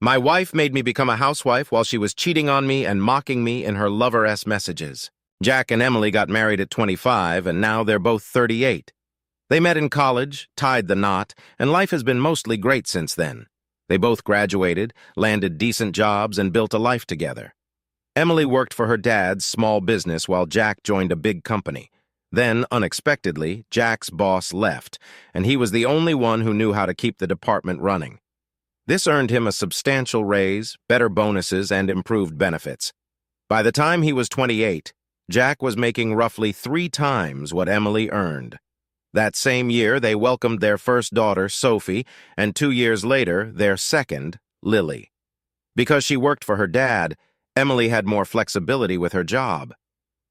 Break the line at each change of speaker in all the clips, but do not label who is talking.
My wife made me become a housewife while she was cheating on me and mocking me in her lover-esque messages. Jack and Emily got married at 25, and now they're both 38. They met in college, tied the knot, and life has been mostly great since then. They both graduated, landed decent jobs, and built a life together. Emily worked for her dad's small business while Jack joined a big company. Then, unexpectedly, Jack's boss left, and he was the only one who knew how to keep the department running. This earned him a substantial raise, better bonuses, and improved benefits. By the time he was 28, Jack was making roughly 3 times what Emily earned. That same year, they welcomed their first daughter, Sophie, and 2 years later, their second, Lily. Because she worked for her dad, Emily had more flexibility with her job.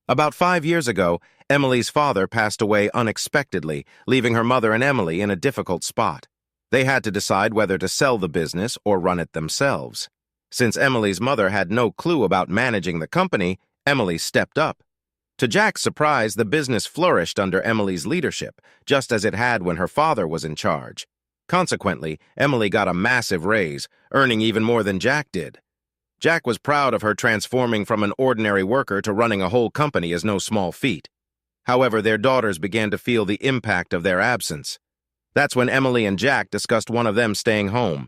About 5 years ago, Emily's father passed away unexpectedly, leaving her mother and Emily in a difficult spot. They had to decide whether to sell the business or run it themselves. Since Emily's mother had no clue about managing the company, Emily stepped up. To Jack's surprise, the business flourished under Emily's leadership, just as it had when her father was in charge. Consequently, Emily got a massive raise, earning even more than Jack did. Jack was proud of her transforming from an ordinary worker to running a whole company as no small feat. However, their daughters began to feel the impact of their absence. That's when Emily and Jack discussed one of them staying home.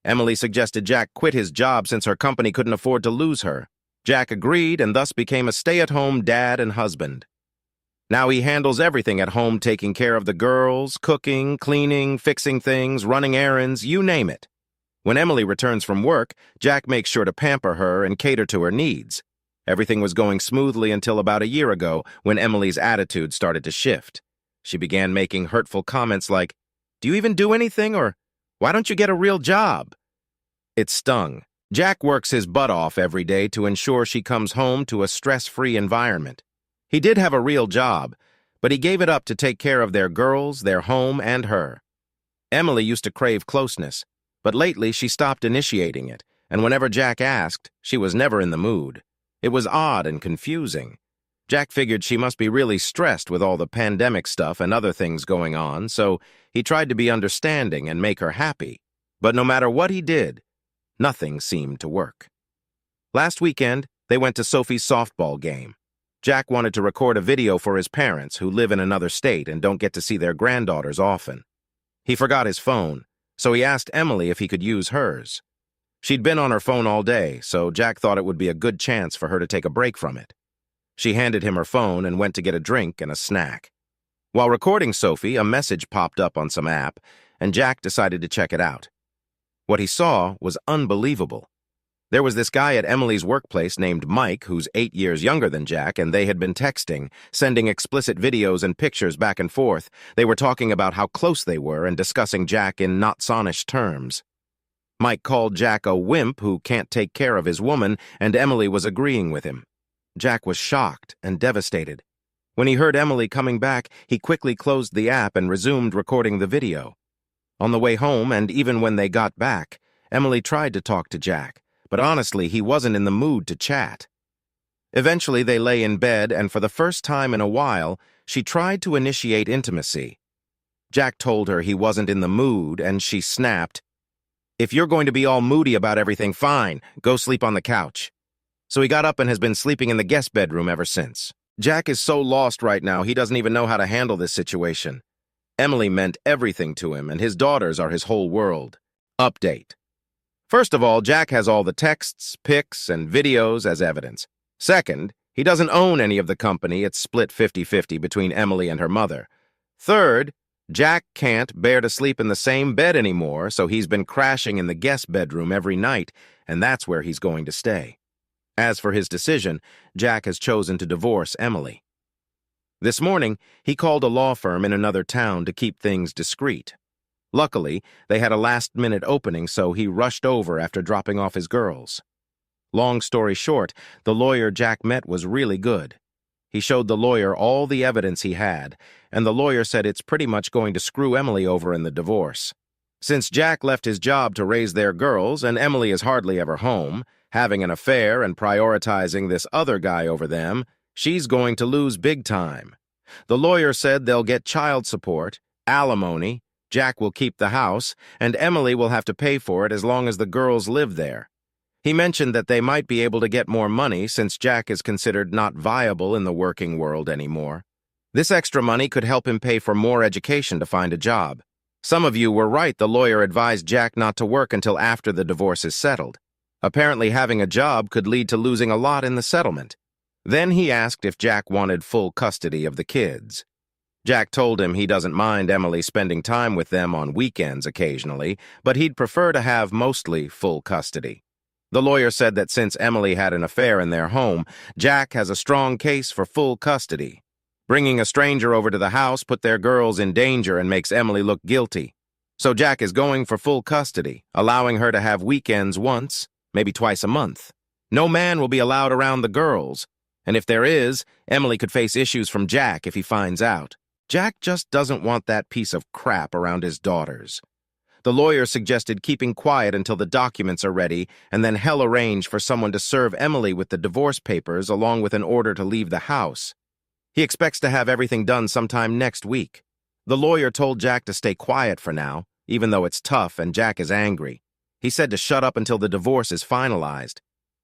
Emily suggested Jack quit his job since her company couldn't afford to lose her. Jack agreed and thus became a stay-at-home dad and husband. Now he handles everything at home, taking care of the girls, cooking, cleaning, fixing things, running errands, you name it. When Emily returns from work, Jack makes sure to pamper her and cater to her needs. Everything was going smoothly until about a year ago when Emily's attitude started to shift. She began making hurtful comments like, "Do you even do anything?" or "Why don't you get a real job?" It stung. Jack works his butt off every day to ensure she comes home to a stress-free environment. He did have a real job, but he gave it up to take care of their girls, their home, and her. Emily used to crave closeness, but lately she stopped initiating it, and whenever Jack asked, she was never in the mood. It was odd and confusing. Jack figured she must be really stressed with all the pandemic stuff and other things going on, so he tried to be understanding and make her happy. But no matter what he did, nothing seemed to work. Last weekend, they went to Sophie's softball game. Jack wanted to record a video for his parents who live in another state and don't get to see their granddaughters often. He forgot his phone, so he asked Emily if he could use hers. She'd been on her phone all day, so Jack thought it would be a good chance for her to take a break from it. She handed him her phone and went to get a drink and a snack. While recording Sophie, a message popped up on some app, and Jack decided to check it out. What he saw was unbelievable. There was this guy at Emily's workplace named Mike, who's 8 years younger than Jack, and they had been texting, sending explicit videos and pictures back and forth. They were talking about how close they were and discussing Jack in not-sonish terms. Mike called Jack a wimp who can't take care of his woman, and Emily was agreeing with him. Jack was shocked and devastated. When he heard Emily coming back, he quickly closed the app and resumed recording the video. On the way home, and even when they got back, Emily tried to talk to Jack, but honestly, he wasn't in the mood to chat. Eventually, they lay in bed, and for the first time in a while, she tried to initiate intimacy. Jack told her he wasn't in the mood, and she snapped, "If you're going to be all moody about everything, fine, go sleep on the couch." So he got up and has been sleeping in the guest bedroom ever since. Jack is so lost right now, he doesn't even know how to handle this situation. Emily meant everything to him, and his daughters are his whole world. Update. First of all, Jack has all the texts, pics, and videos as evidence. Second, he doesn't own any of the company. It's split 50-50 between Emily and her mother. Third, Jack can't bear to sleep in the same bed anymore, so he's been crashing in the guest bedroom every night, and that's where he's going to stay. As for his decision, Jack has chosen to divorce Emily. This morning, he called a law firm in another town to keep things discreet. Luckily, they had a last-minute opening, so he rushed over after dropping off his girls. Long story short, the lawyer Jack met was really good. He showed the lawyer all the evidence he had, and the lawyer said it's pretty much going to screw Emily over in the divorce. Since Jack left his job to raise their girls, and Emily is hardly ever home, having an affair and prioritizing this other guy over them, she's going to lose big time. The lawyer said they'll get child support, alimony, Jack will keep the house, and Emily will have to pay for it as long as the girls live there. He mentioned that they might be able to get more money since Jack is considered not viable in the working world anymore. This extra money could help him pay for more education to find a job. Some of you were right, the lawyer advised Jack not to work until after the divorce is settled. Apparently having a job could lead to losing a lot in the settlement. Then he asked if Jack wanted full custody of the kids. Jack told him he doesn't mind Emily spending time with them on weekends occasionally, but he'd prefer to have mostly full custody. The lawyer said that since Emily had an affair in their home, Jack has a strong case for full custody. Bringing a stranger over to the house put their girls in danger and makes Emily look guilty. So Jack is going for full custody, allowing her to have weekends once, maybe twice a month. No man will be allowed around the girls, and if there is, Emily could face issues from Jack if he finds out. Jack just doesn't want that piece of crap around his daughters. The lawyer suggested keeping quiet until the documents are ready, and then he'll arrange for someone to serve Emily with the divorce papers along with an order to leave the house. He expects to have everything done sometime next week. The lawyer told Jack to stay quiet for now, even though it's tough and Jack is angry. He said to shut up until the divorce is finalized.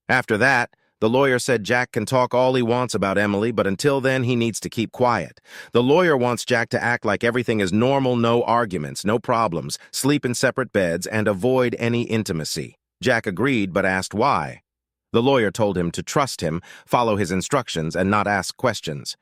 After that, the lawyer said Jack can talk all he wants about Emily, but until then he needs to keep quiet. The lawyer wants Jack to act like everything is normal, no arguments, no problems, sleep in separate beds, and avoid any intimacy. Jack agreed but asked why. The lawyer told him to trust him, follow his instructions, and not ask questions.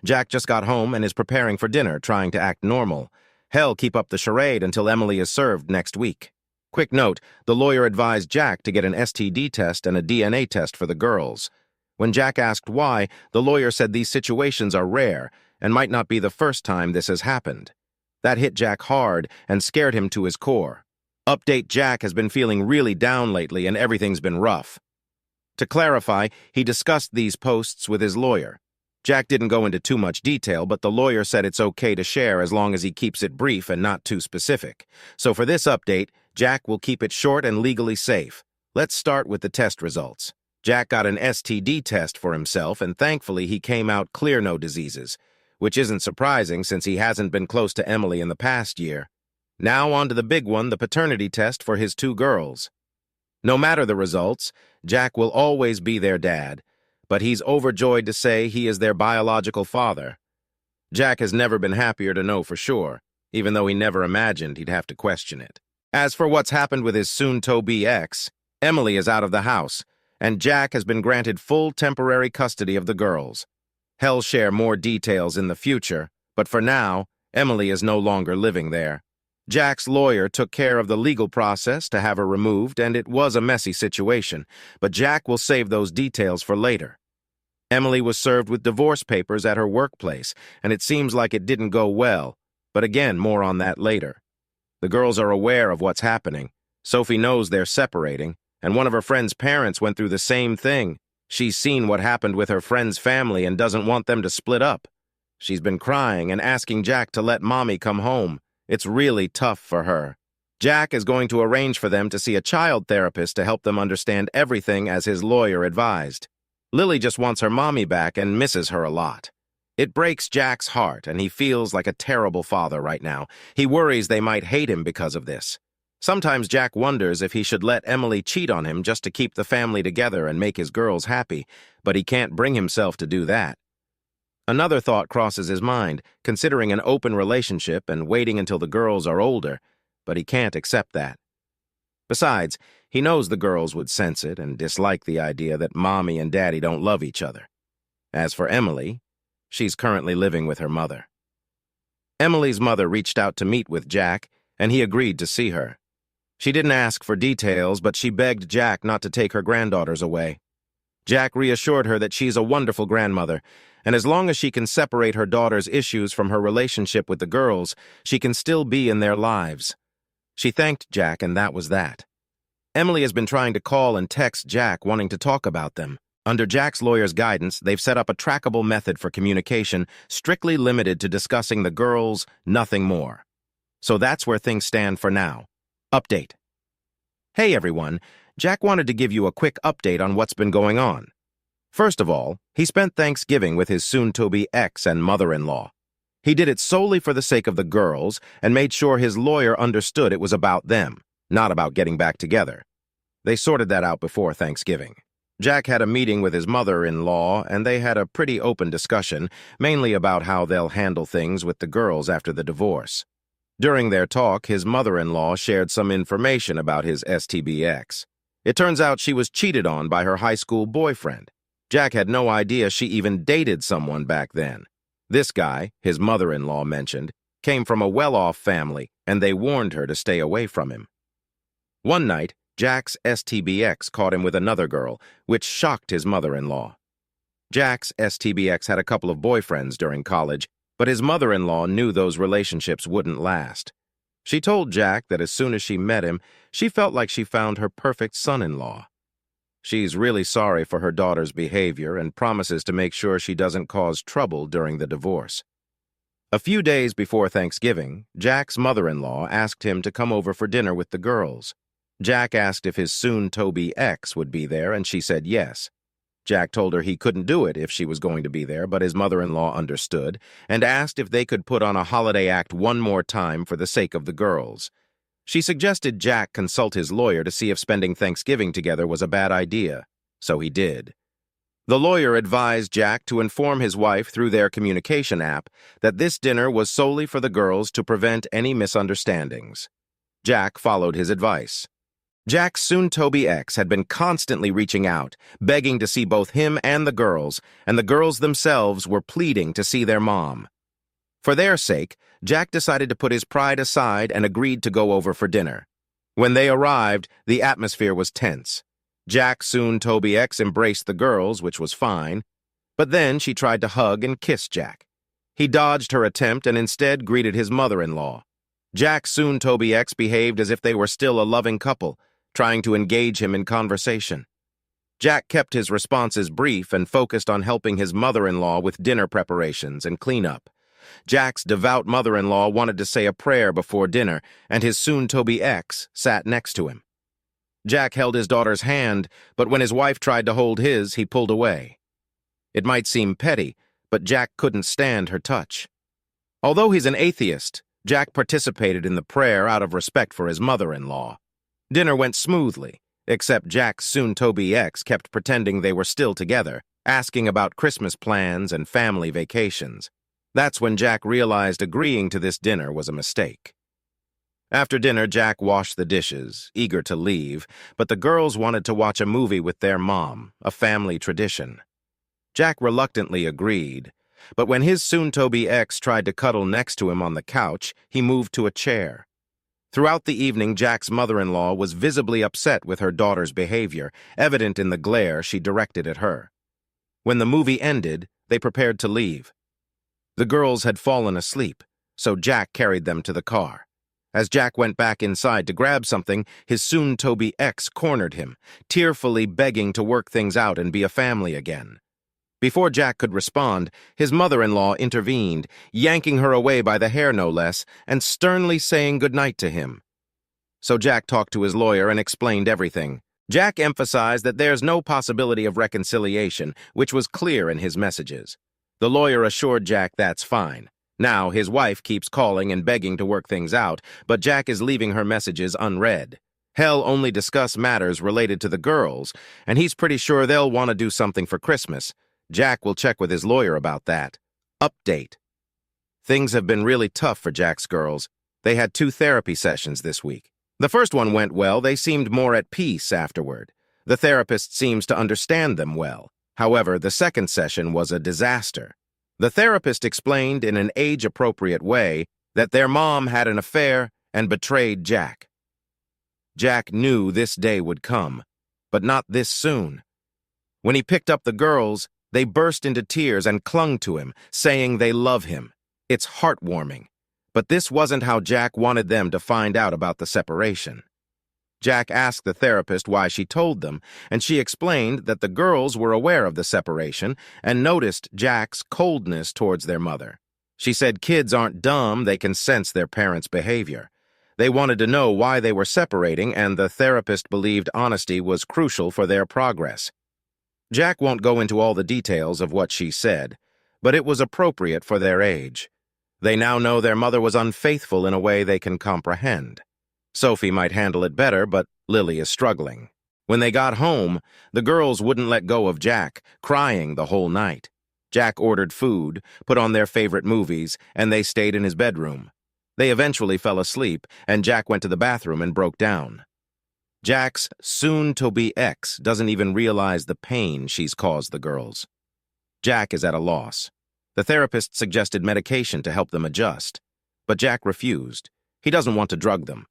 Jack just got home and is preparing for dinner, trying to act normal. He'll keep up the charade until Emily is served next week. Quick note, the lawyer advised Jack to get an STD test and a DNA test for the girls. When Jack asked why, the lawyer said these situations are rare and might not be the first time this has happened. That hit Jack hard and scared him to his core. Update: Jack has been feeling really down lately and everything's been rough. To clarify, he discussed these posts with his lawyer. Jack didn't go into too much detail, but the lawyer said it's okay to share as long as he keeps it brief and not too specific. So for this update, Jack will keep it short and legally safe. Let's start with the test results. Jack got an STD test for himself, and thankfully he came out clear, no diseases, which isn't surprising since he hasn't been close to Emily in the past year. Now on to the big one, the paternity test for his 2 girls. No matter the results, Jack will always be their dad, but he's overjoyed to say he is their biological father. Jack has never been happier to know for sure, even though he never imagined he'd have to question it. As for what's happened with his soon-to-be ex, Emily is out of the house, and Jack has been granted full temporary custody of the girls. He'll share more details in the future, but for now, Emily is no longer living there. Jack's lawyer took care of the legal process to have her removed, and it was a messy situation, but Jack will save those details for later. Emily was served with divorce papers at her workplace, and it seems like it didn't go well, but again, more on that later. The girls are aware of what's happening. Sophie knows they're separating, and one of her friend's parents went through the same thing. She's seen what happened with her friend's family and doesn't want them to split up. She's been crying and asking Jack to let mommy come home. It's really tough for her. Jack is going to arrange for them to see a child therapist to help them understand everything as his lawyer advised. Lily just wants her mommy back and misses her a lot. It breaks Jack's heart, and he feels like a terrible father right now. He worries they might hate him because of this. Sometimes Jack wonders if he should let Emily cheat on him just to keep the family together and make his girls happy, but he can't bring himself to do that. Another thought crosses his mind, considering an open relationship and waiting until the girls are older, but he can't accept that. Besides, he knows the girls would sense it and dislike the idea that mommy and daddy don't love each other. As for Emily, she's currently living with her mother. Emily's mother reached out to meet with Jack, and he agreed to see her. She didn't ask for details, but she begged Jack not to take her granddaughters away. Jack reassured her that she's a wonderful grandmother, and as long as she can separate her daughter's issues from her relationship with the girls, she can still be in their lives. She thanked Jack, and that was that. Emily has been trying to call and text Jack, wanting to talk about them. Under Jack's lawyer's guidance, they've set up a trackable method for communication, strictly limited to discussing the girls, nothing more. So that's where things stand for now. Update. Hey everyone, Jack wanted to give you a quick update on what's been going on. First of all, he spent Thanksgiving with his soon-to-be ex and mother-in-law. He did it solely for the sake of the girls and made sure his lawyer understood it was about them, not about getting back together. They sorted that out before Thanksgiving. Jack had a meeting with his mother-in-law, and they had a pretty open discussion, mainly about how they'll handle things with the girls after the divorce. During their talk, his mother-in-law shared some information about his STBX. It turns out she was cheated on by her high school boyfriend. Jack had no idea she even dated someone back then. This guy, his mother-in-law mentioned, came from a well-off family, and they warned her to stay away from him. One night, Jack's STBX caught him with another girl, which shocked his mother-in-law. Jack's STBX had a couple of boyfriends during college, but his mother-in-law knew those relationships wouldn't last. She told Jack that as soon as she met him, she felt like she found her perfect son-in-law. She's really sorry for her daughter's behavior and promises to make sure she doesn't cause trouble during the divorce. A few days before Thanksgiving, Jack's mother-in-law asked him to come over for dinner with the girls. Jack asked if his soon-to-be ex would be there, and she said yes. Jack told her he couldn't do it if she was going to be there, but his mother-in-law understood and asked if they could put on a holiday act one more time for the sake of the girls. She suggested Jack consult his lawyer to see if spending Thanksgiving together was a bad idea, so he did. The lawyer advised Jack to inform his wife through their communication app that this dinner was solely for the girls to prevent any misunderstandings. Jack followed his advice. Jack's soon-to-be ex had been constantly reaching out, begging to see both him and the girls themselves were pleading to see their mom. For their sake, Jack decided to put his pride aside and agreed to go over for dinner. When they arrived, the atmosphere was tense. Jack's soon-to-be ex embraced the girls, which was fine, but then she tried to hug and kiss Jack. He dodged her attempt and instead greeted his mother-in-law. Jack's soon-to-be ex behaved as if they were still a loving couple, trying to engage him in conversation. Jack kept his responses brief and focused on helping his mother-in-law with dinner preparations and cleanup. Jack's devout mother-in-law wanted to say a prayer before dinner, and his soon-to-be ex sat next to him. Jack held his daughter's hand, but when his wife tried to hold his, he pulled away. It might seem petty, but Jack couldn't stand her touch. Although he's an atheist, Jack participated in the prayer out of respect for his mother-in-law. Dinner went smoothly, except Jack's soon-to-be ex kept pretending they were still together, asking about Christmas plans and family vacations. That's when Jack realized agreeing to this dinner was a mistake. After dinner, Jack washed the dishes, eager to leave, but the girls wanted to watch a movie with their mom, a family tradition. Jack reluctantly agreed, but when his soon-to-be ex tried to cuddle next to him on the couch, he moved to a chair. Throughout the evening, Jack's mother-in-law was visibly upset with her daughter's behavior, evident in the glare she directed at her. When the movie ended, they prepared to leave. The girls had fallen asleep, so Jack carried them to the car. As Jack went back inside to grab something, his soon-to-be ex cornered him, tearfully begging to work things out and be a family again. Before Jack could respond, his mother-in-law intervened, yanking her away by the hair no less, and sternly saying goodnight to him. So Jack talked to his lawyer and explained everything. Jack emphasized that there's no possibility of reconciliation, which was clear in his messages. The lawyer assured Jack that's fine. Now, his wife keeps calling and begging to work things out, but Jack is leaving her messages unread. He'll only discuss matters related to the girls, and he's pretty sure they'll want to do something for Christmas. Jack will check with his lawyer about that. Update. Things have been really tough for Jack's girls. They had 2 therapy sessions this week. The first one went well. They seemed more at peace afterward. The therapist seems to understand them well. However, the second session was a disaster. The therapist explained in an age-appropriate way that their mom had an affair and betrayed Jack. Jack knew this day would come, but not this soon. When he picked up the girls, they burst into tears and clung to him, saying they love him. It's heartwarming. But this wasn't how Jack wanted them to find out about the separation. Jack asked the therapist why she told them, and she explained that the girls were aware of the separation and noticed Jack's coldness towards their mother. She said kids aren't dumb, they can sense their parents' behavior. They wanted to know why they were separating, and the therapist believed honesty was crucial for their progress. Jack won't go into all the details of what she said, but it was appropriate for their age. They now know their mother was unfaithful in a way they can comprehend. Sophie might handle it better, but Lily is struggling. When they got home, the girls wouldn't let go of Jack, crying the whole night. Jack ordered food, put on their favorite movies, and they stayed in his bedroom. They eventually fell asleep, and Jack went to the bathroom and broke down. Jack's soon-to-be ex doesn't even realize the pain she's caused the girls. Jack is at a loss. The therapist suggested medication to help them adjust, but Jack refused. He doesn't want to drug them.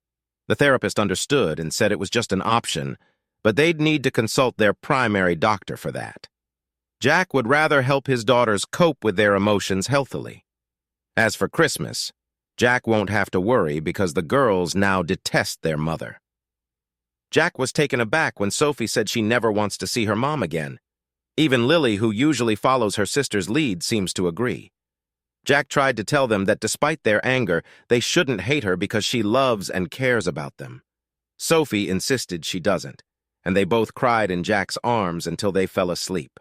The therapist understood and said it was just an option, but they'd need to consult their primary doctor for that. Jack would rather help his daughters cope with their emotions healthily. As for Christmas, Jack won't have to worry because the girls now detest their mother. Jack was taken aback when Sophie said she never wants to see her mom again. Even Lily, who usually follows her sister's lead, seems to agree. Jack tried to tell them that despite their anger, they shouldn't hate her because she loves and cares about them. Sophie insisted she doesn't, and they both cried in Jack's arms until they fell asleep.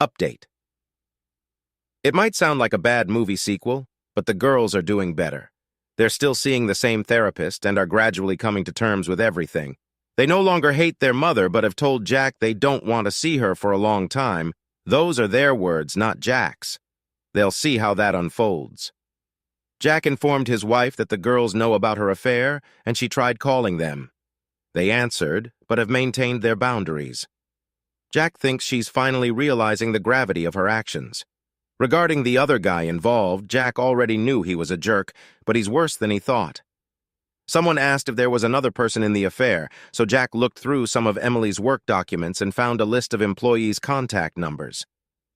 Update. It might sound like a bad movie sequel, but the girls are doing better. They're still seeing the same therapist and are gradually coming to terms with everything. They no longer hate their mother but have told Jack they don't want to see her for a long time. Those are their words, not Jack's. They'll see how that unfolds. Jack informed his wife that the girls know about her affair, and she tried calling them. They answered, but have maintained their boundaries. Jack thinks she's finally realizing the gravity of her actions. Regarding the other guy involved, Jack already knew he was a jerk, but he's worse than he thought. Someone asked if there was another person in the affair, so Jack looked through some of Emily's work documents and found a list of employees' contact numbers.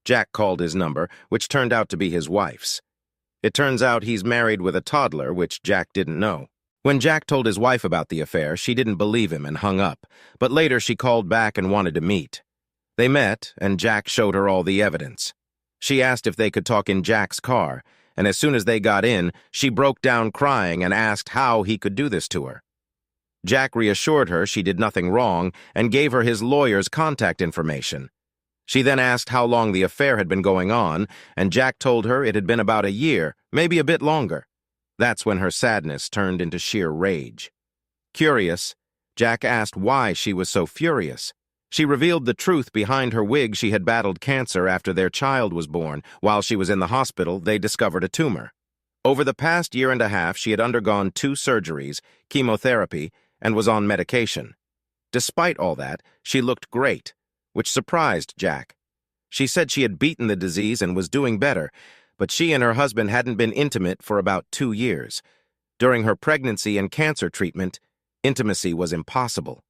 Jack called his number, which turned out to be his wife's. It turns out he's married with a toddler, which Jack didn't know. When Jack told his wife about the affair, she didn't believe him and hung up, but later she called back and wanted to meet. They met, and Jack showed her all the evidence. She asked if they could talk in Jack's car, and as soon as they got in, she broke down crying and asked how he could do this to her. Jack reassured her she did nothing wrong and gave her his lawyer's contact information. She then asked how long the affair had been going on, and Jack told her it had been about a year, maybe a bit longer. That's when her sadness turned into sheer rage. Curious, Jack asked why she was so furious. She revealed the truth behind her wig. She had battled cancer after their child was born. While she was in the hospital, they discovered a tumor. Over the past year and a half, she had undergone 2 surgeries, chemotherapy, and was on medication. Despite all that, she looked great, which surprised Jack. She said she had beaten the disease and was doing better, but she and her husband hadn't been intimate for about 2 years. During her pregnancy and cancer treatment, intimacy was impossible.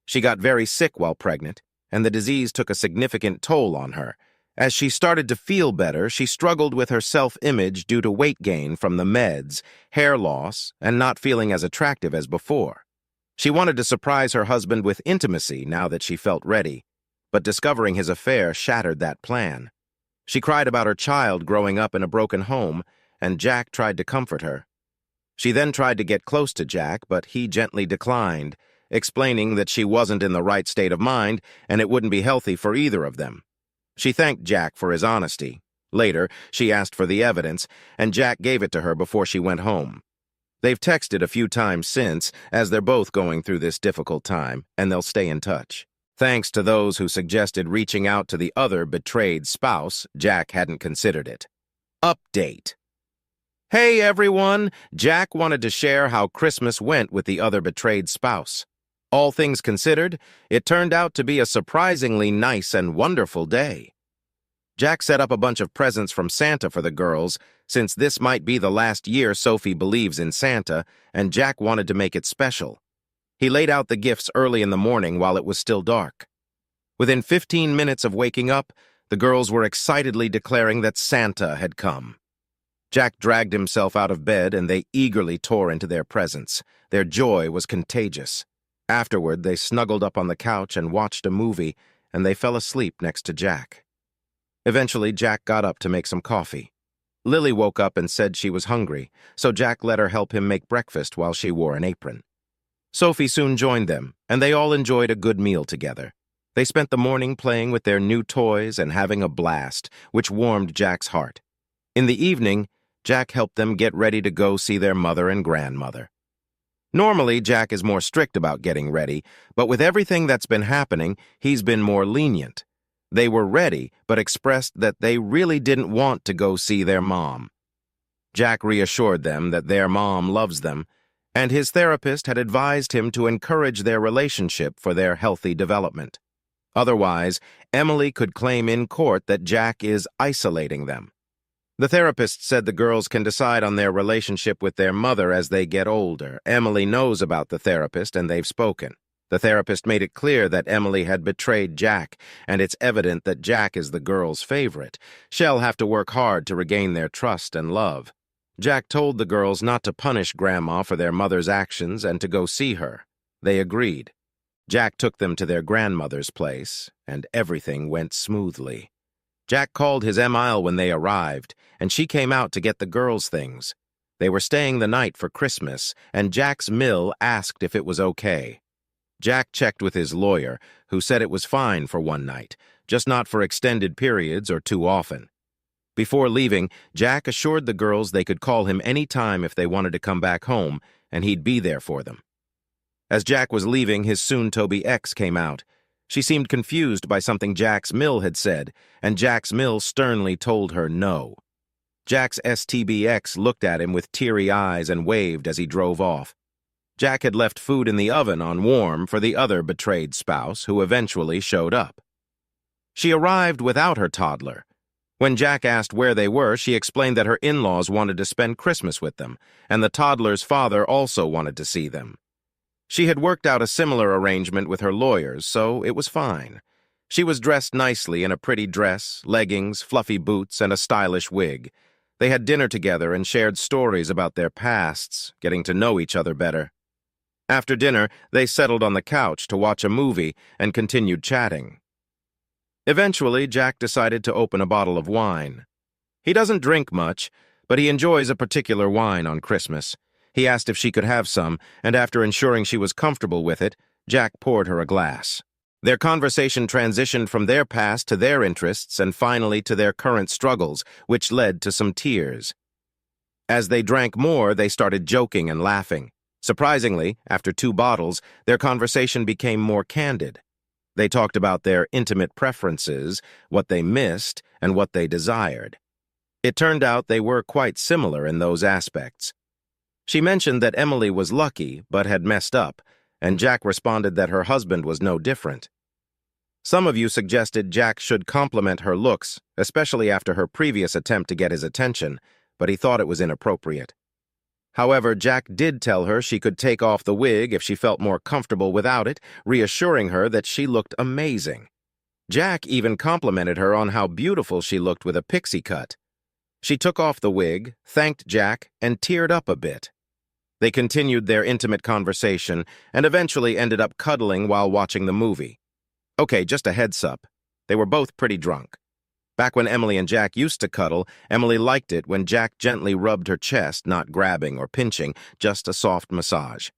She got very sick while pregnant, and the disease took a significant toll on her. As she started to feel better, she struggled with her self-image due to weight gain from the meds, hair loss, and not feeling as attractive as before. She wanted to surprise her husband with intimacy now that she felt ready, but discovering his affair shattered that plan. She cried about her child growing up in a broken home, and Jack tried to comfort her. She then tried to get close to Jack, but he gently declined, explaining that she wasn't in the right state of mind and it wouldn't be healthy for either of them. She thanked Jack for his honesty. Later, she asked for the evidence, and Jack gave it to her before she went home. They've texted a few times since, as they're both going through this difficult time, and they'll stay in touch. Thanks to those who suggested reaching out to the other betrayed spouse, Jack hadn't considered it. Update. Hey everyone! Jack wanted to share how Christmas went with the other betrayed spouse. All things considered, it turned out to be a surprisingly nice and wonderful day. Jack set up a bunch of presents from Santa for the girls, since this might be the last year Sophie believes in Santa, and Jack wanted to make it special. He laid out the gifts early in the morning while it was still dark. Within 15 minutes of waking up, the girls were excitedly declaring that Santa had come. Jack dragged himself out of bed, and they eagerly tore into their presents. Their joy was contagious. Afterward, they snuggled up on the couch and watched a movie, and they fell asleep next to Jack. Eventually, Jack got up to make some coffee. Lily woke up and said she was hungry, so Jack let her help him make breakfast while she wore an apron. Sophie soon joined them, and they all enjoyed a good meal together. They spent the morning playing with their new toys and having a blast, which warmed Jack's heart. In the evening, Jack helped them get ready to go see their mother and grandmother. Normally, Jack is more strict about getting ready, but with everything that's been happening, he's been more lenient. They were ready, but expressed that they really didn't want to go see their mom. Jack reassured them that their mom loves them, and his therapist had advised him to encourage their relationship for their healthy development. Otherwise, Emily could claim in court that Jack is isolating them. The therapist said the girls can decide on their relationship with their mother as they get older. Emily knows about the therapist, and they've spoken. The therapist made it clear that Emily had betrayed Jack, and it's evident that Jack is the girl's favorite. She'll have to work hard to regain their trust and love. Jack told the girls not to punish Grandma for their mother's actions and to go see her. They agreed. Jack took them to their grandmother's place, and everything went smoothly. Jack called his Emile when they arrived, and she came out to get the girls' things. They were staying the night for Christmas, and Jack's mill asked if it was okay. Jack checked with his lawyer, who said it was fine for one night, just not for extended periods or too often. Before leaving, Jack assured the girls they could call him any time if they wanted to come back home, and he'd be there for them. As Jack was leaving, his soon-to-be ex came out. She seemed confused by something Jack's mill had said, and Jack's mill sternly told her no. Jack's STBX looked at him with teary eyes and waved as he drove off. Jack had left food in the oven on warm for the other betrayed spouse, who eventually showed up. She arrived without her toddler. When Jack asked where they were, she explained that her in-laws wanted to spend Christmas with them, and the toddler's father also wanted to see them. She had worked out a similar arrangement with her lawyers, so it was fine. She was dressed nicely in a pretty dress, leggings, fluffy boots, and a stylish wig. They had dinner together and shared stories about their pasts, getting to know each other better. After dinner, they settled on the couch to watch a movie and continued chatting. Eventually, Jack decided to open a bottle of wine. He doesn't drink much, but he enjoys a particular wine on Christmas. He asked if she could have some, and after ensuring she was comfortable with it, Jack poured her a glass. Their conversation transitioned from their past to their interests and finally to their current struggles, which led to some tears. As they drank more, they started joking and laughing. Surprisingly, after 2 bottles, their conversation became more candid. They talked about their intimate preferences, what they missed, and what they desired. It turned out they were quite similar in those aspects. She mentioned that Emily was lucky, but had messed up, and Jack responded that her husband was no different. Some of you suggested Jack should compliment her looks, especially after her previous attempt to get his attention, but he thought it was inappropriate. However, Jack did tell her she could take off the wig if she felt more comfortable without it, reassuring her that she looked amazing. Jack even complimented her on how beautiful she looked with a pixie cut. She took off the wig, thanked Jack, and teared up a bit. They continued their intimate conversation and eventually ended up cuddling while watching the movie. Okay, just a heads up. They were both pretty drunk. Back when Emily and Jack used to cuddle, Emily liked it when Jack gently rubbed her chest, not grabbing or pinching, just a soft massage.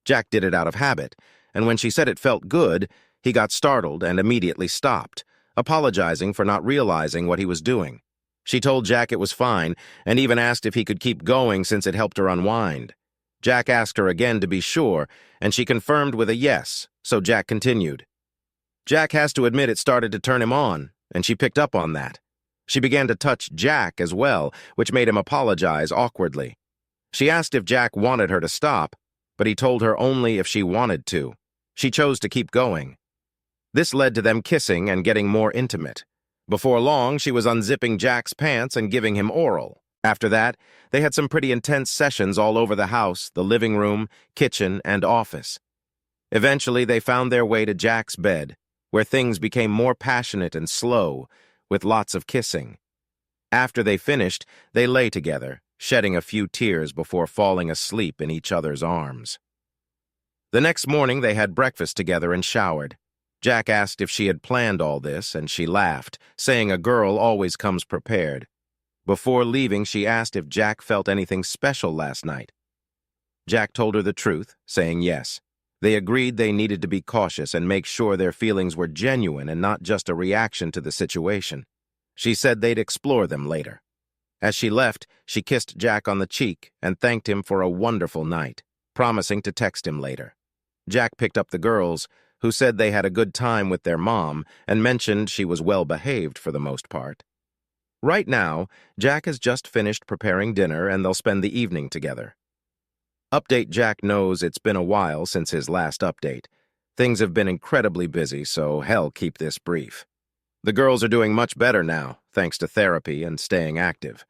Jack did it out of habit, and when she said it felt good, he got startled and immediately stopped, apologizing for not realizing what he was doing. She told Jack it was fine and even asked if he could keep going since it helped her unwind. Jack asked her again to be sure, and she confirmed with a yes, so Jack continued. Jack has to admit it started to turn him on, and she picked up on that. She began to touch Jack as well, which made him apologize awkwardly. She asked if Jack wanted her to stop, but he told her only if she wanted to. She chose to keep going. This led to them kissing and getting more intimate. Before long, she was unzipping Jack's pants and giving him oral. After that, they had some pretty intense sessions all over the house, the living room, kitchen, and office. Eventually, they found their way to Jack's bed, where things became more passionate and slow, with lots of kissing. After they finished, they lay together, shedding a few tears before falling asleep in each other's arms. The next morning, they had breakfast together and showered. Jack asked if she had planned all this, and she laughed, saying a girl always comes prepared. Before leaving, she asked if Jack felt anything special last night. Jack told her the truth, saying yes. They agreed they needed to be cautious and make sure their feelings were genuine and not just a reaction to the situation. She said they'd explore them later. As she left, she kissed Jack on the cheek and thanked him for a wonderful night, promising to text him later. Jack picked up the girls, who said they had a good time with their mom and mentioned she was well-behaved for the most part. Right now, Jack has just finished preparing dinner and they'll spend the evening together. Update: Jack knows it's been a while since his last update. Things have been incredibly busy, so hell, keep this brief. The girls are doing much better now, thanks to therapy and staying active.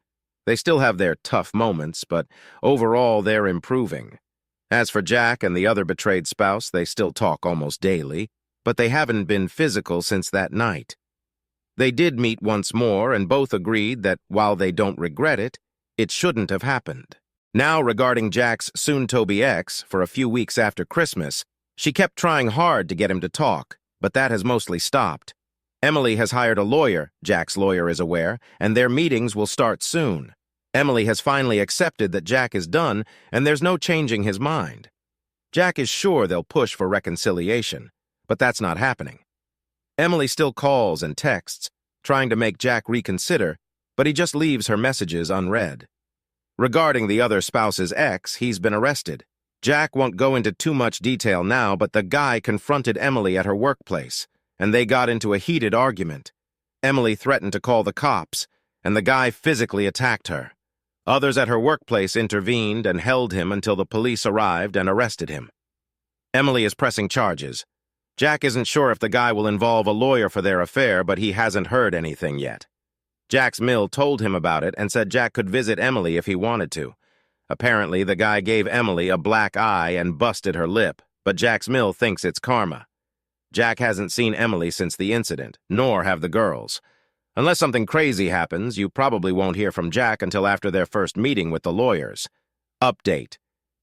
They still have their tough moments, but overall they're improving. As for Jack and the other betrayed spouse, they still talk almost daily, but they haven't been physical since that night. They did meet once more and both agreed that while they don't regret it, it shouldn't have happened. Now, regarding Jack's soon-to-be ex, for a few weeks after Christmas, she kept trying hard to get him to talk, but that has mostly stopped. Emily has hired a lawyer, Jack's lawyer is aware, and their meetings will start soon. Emily has finally accepted that Jack is done, and there's no changing his mind. Jack is sure they'll push for reconciliation, but that's not happening. Emily still calls and texts, trying to make Jack reconsider, but he just leaves her messages unread. Regarding the other spouse's ex, he's been arrested. Jack won't go into too much detail now, but the guy confronted Emily at her workplace, and they got into a heated argument. Emily threatened to call the cops, and the guy physically attacked her. Others at her workplace intervened and held him until the police arrived and arrested him. Emily is pressing charges. Jack isn't sure if the guy will involve a lawyer for their affair, but he hasn't heard anything yet. Jack's mill told him about it and said Jack could visit Emily if he wanted to. Apparently, the guy gave Emily a black eye and busted her lip, but Jack's mill thinks it's karma. Jack hasn't seen Emily since the incident, nor have the girls. Unless something crazy happens, you probably won't hear from Jack until after their first meeting with the lawyers. Update.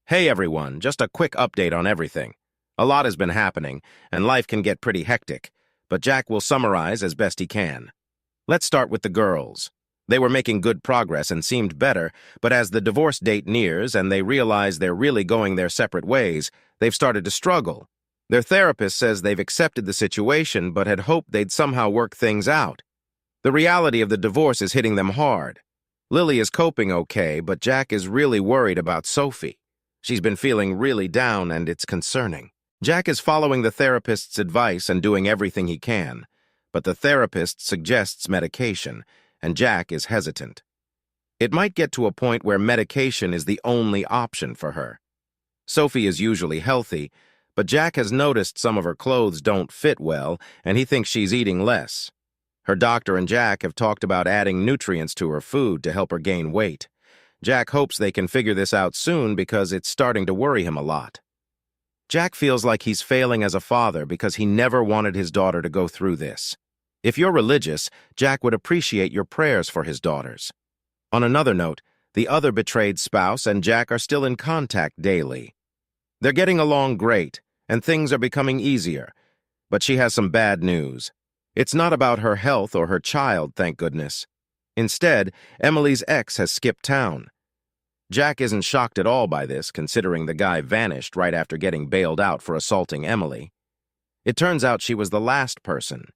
Hey everyone, just a quick update on everything. A lot has been happening, and life can get pretty hectic, but Jack will summarize as best he can. Let's start with the girls. They were making good progress and seemed better, but as the divorce date nears and they realize they're really going their separate ways, they've started to struggle. Their therapist says they've accepted the situation but had hoped they'd somehow work things out. The reality of the divorce is hitting them hard. Lily is coping okay, but Jack is really worried about Sophie. She's been feeling really down and it's concerning. Jack is following the therapist's advice and doing everything he can, but the therapist suggests medication, and Jack is hesitant. It might get to a point where medication is the only option for her. Sophie is usually healthy, but Jack has noticed some of her clothes don't fit well, and he thinks she's eating less. Her doctor and Jack have talked about adding nutrients to her food to help her gain weight. Jack hopes they can figure this out soon because it's starting to worry him a lot. Jack feels like he's failing as a father because he never wanted his daughter to go through this. If you're religious, Jack would appreciate your prayers for his daughters. On another note, the other betrayed spouse and Jack are still in contact daily. They're getting along great, and things are becoming easier, but she has some bad news. It's not about her health or her child, thank goodness. Instead, Emily's ex has skipped town. Jack isn't shocked at all by this, considering the guy vanished right after getting bailed out for assaulting Emily. It turns out she was the last person,